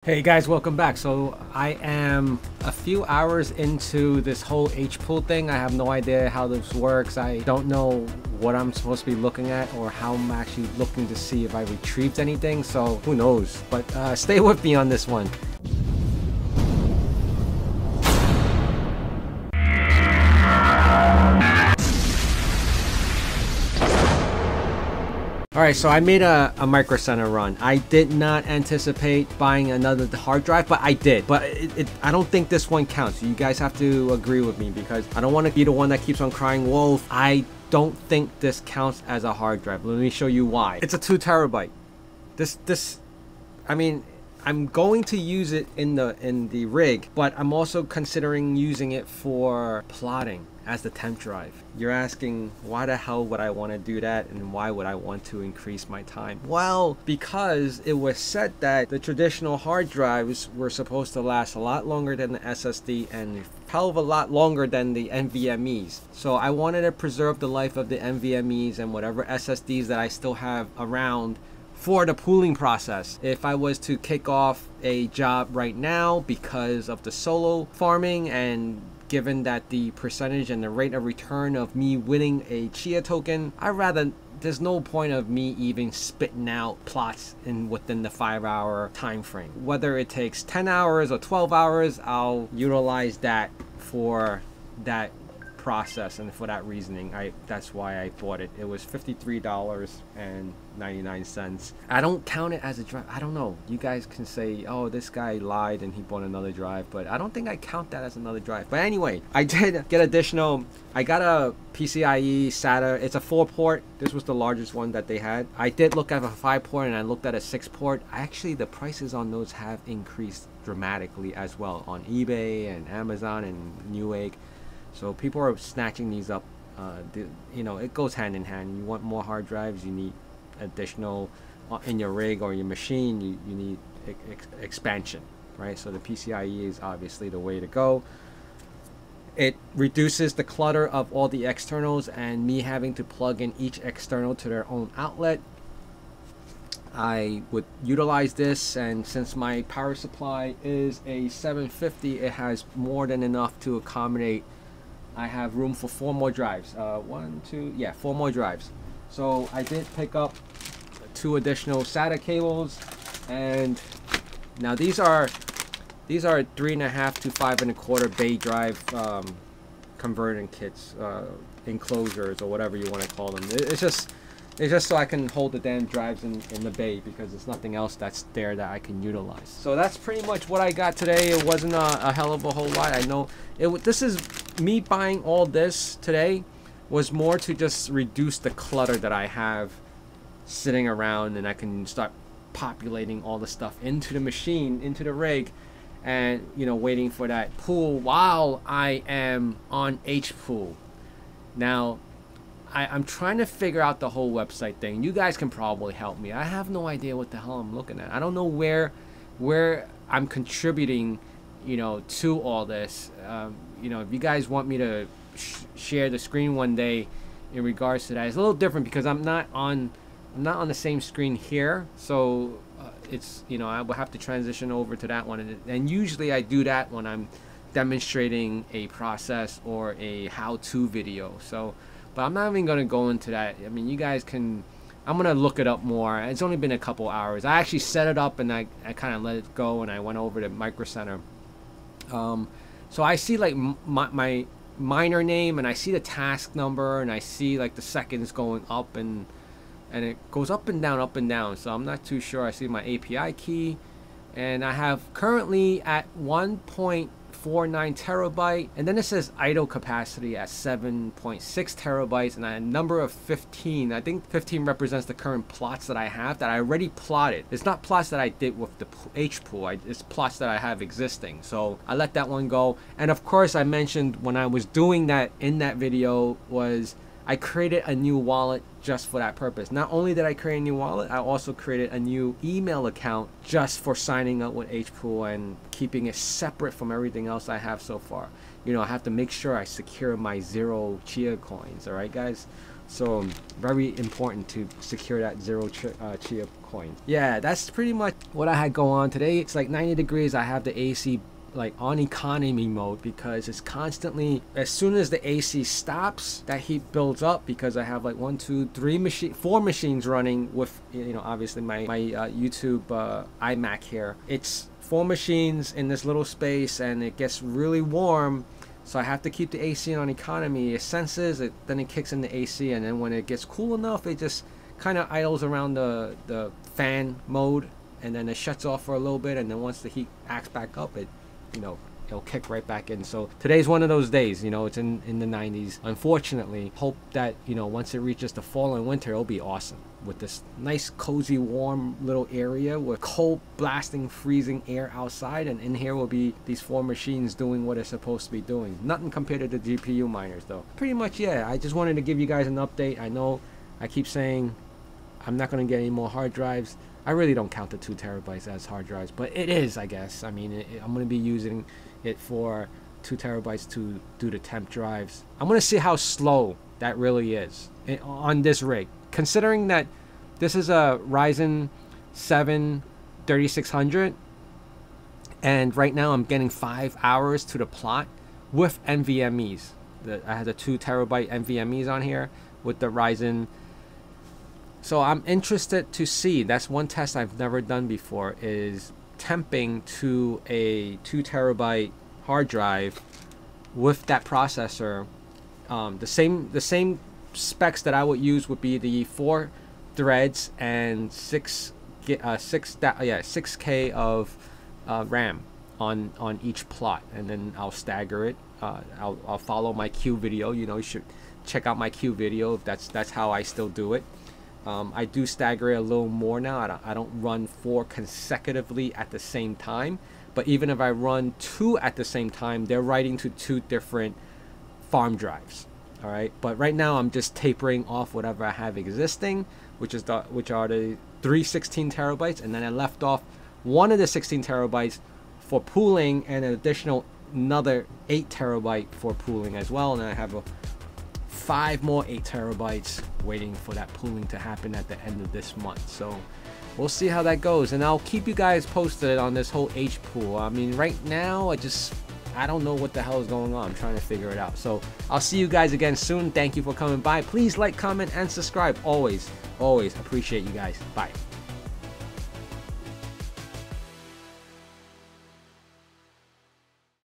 Hey guys, welcome back. So I am a few hours into this whole HPOOL thing. I have no idea how this works. I don't know what I'm supposed to be looking at or how I'm actually looking to see if I retrieved anything. So who knows, but stay with me on this one. Alright, so I made a Micro Center run. I did not anticipate buying another hard drive, but I did. But I don't think this one counts. You guys have to agree with me because I don't want to be the one that keeps on crying wolf. I don't think this counts as a hard drive. Let me show you why. It's a 2 terabyte. I mean, I'm going to use it in the rig, but I'm also considering using it for plotting as the temp drive. You're asking, why the hell would I want to do that, and why would I want to increase my time? Well, because it was said that the traditional hard drives were supposed to last a lot longer than the SSD and a hell of a lot longer than the NVMEs. So I wanted to preserve the life of the NVMEs and whatever SSDs that I still have around for the pooling process. If I was to kick off a job right now because of the solo farming, and given that the percentage and the rate of return of me winning a Chia token, there's no point of me even spitting out plots within the 5-hour time frame. Whether it takes 10 hours or 12 hours, I'll utilize that for that process and for that reasoning. That's why I bought it. It was $53.99. I don't count it as a drive. I don't know, you guys can say, oh, this guy lied and he bought another drive, but I don't think I count that as another drive. But anyway, I did get additional. I got a PCIe SATA. It's a 4-port. This was the largest one that they had. I did look at a 5-port and I looked at a 6-port. Actually, the prices on those have increased dramatically as well on eBay and Amazon and Newegg. So people are snatching these up. You know, it goes hand in hand. You want more hard drives, you need additional in your rig or your machine. You need expansion, right? So the PCIe is obviously the way to go. It reduces the clutter of all the externals and me having to plug in each external to their own outlet. I would utilize this, and since my power supply is a 750, it has more than enough to accommodate. I have room for 4 more drives. 4 more drives. So I did pick up 2 additional SATA cables, and now these are 3.5 to 5 1/4 bay drive converting kits, enclosures, or whatever you want to call them. It's just so I can hold the damn drives in the bay, because there's nothing else that's there that I can utilize. So that's pretty much what I got today. It wasn't a hell of a whole lot. I know this is me buying all this today was more to just reduce the clutter that I have sitting around, and I can start populating all the stuff into the machine, into the rig, and waiting for that pool while I am on HPOOL. Now I'm trying to figure out the whole website thing. You guys can probably help me. I have no idea what the hell I'm looking at. I don't know where I'm contributing, to all this. If you guys want me to share the screen one day in regards to that, it's a little different because I'm not on the same screen here. So it's I will have to transition over to that one, and usually I do that when I'm demonstrating a process or a how-to video. So. But I'm not even going to go into that. I mean, you guys can. I'm going to look it up more. It's only been a couple hours. I actually set it up and I kind of let it go, and I went over to Micro Center. So I see like my miner name, and I see the task number, and I see like the seconds going up, and it goes up and down. So I'm not too sure. I see my API key, and I have currently at 1.49 terabyte, and then it says idle capacity at 7.6 terabytes, and a number of 15. I think 15 represents the current plots that I have that I already plotted. It's not plots that I did with the HPOOL. It's plots that I have existing. So I let that one go. And of course, I mentioned when I was doing that in that video was I created a new wallet just for that purpose. Not only did I create a new wallet, I also created a new email account just for signing up with HPOOL and keeping it separate from everything else I have so far. I have to make sure I secure my 0 Chia coins. All right, guys. So very important to secure that Chia coin. Yeah, that's pretty much what I had go on today. It's like 90 degrees. I have the AC like on economy mode because it's constantly, as soon as the AC stops, that heat builds up because I have like 4 machines running with, you know, obviously my YouTube iMac here. It's 4 machines in this little space and it gets really warm. So I have to keep the AC on economy. It senses it, then it kicks in the AC, and then when it gets cool enough, it just kind of idles around the fan mode, and then it shuts off for a little bit, and then once the heat acts back up, it, you know, it'll kick right back in. So today's one of those days, you know, it's in the 90s. Unfortunately, hope that, you know, once it reaches the fall and winter, it'll be awesome with this nice cozy warm little area with cold blasting freezing air outside, and in here will be these 4 machines doing what it's supposed to be doing. Nothing compared to the GPU miners though. Pretty much, yeah, I just wanted to give you guys an update. I know I keep saying I'm not going to get any more hard drives. I really don't count the 2 terabytes as hard drives, but it is, I guess. I mean, I'm going to be using it for 2 terabytes to do the temp drives. I'm going to see how slow that really is on this rig, considering that this is a Ryzen 7 3600, and right now I'm getting 5 hours to the plot with NVMEs. I have the 2 terabyte NVMEs on here with the Ryzen. So I'm interested to see. That's one test I've never done before, is temping to a 2 terabyte hard drive with that processor. The same specs that I would use would be the 4 threads and 6K of RAM on each plot, and then I'll stagger it. I'll follow my Q video. You know, you should check out my Q video if that's how I still do it. I do stagger it a little more now. I don't run 4 consecutively at the same time, but even if I run 2 at the same time, they're writing to 2 different farm drives. All right, but right now I'm just tapering off whatever I have existing, which are the 3 16 terabytes, and then I left off one of the 16 terabytes for pooling, and an additional another 8 terabyte for pooling as well, and I have 5 more 8 terabytes waiting for that pooling to happen at the end of this month. So we'll see how that goes, and I'll keep you guys posted on this whole HPOOL. I mean, right now I don't know what the hell is going on. I'm trying to figure it out. So I'll see you guys again soon. Thank you for coming by. Please like, comment, and subscribe. Always appreciate you guys. Bye.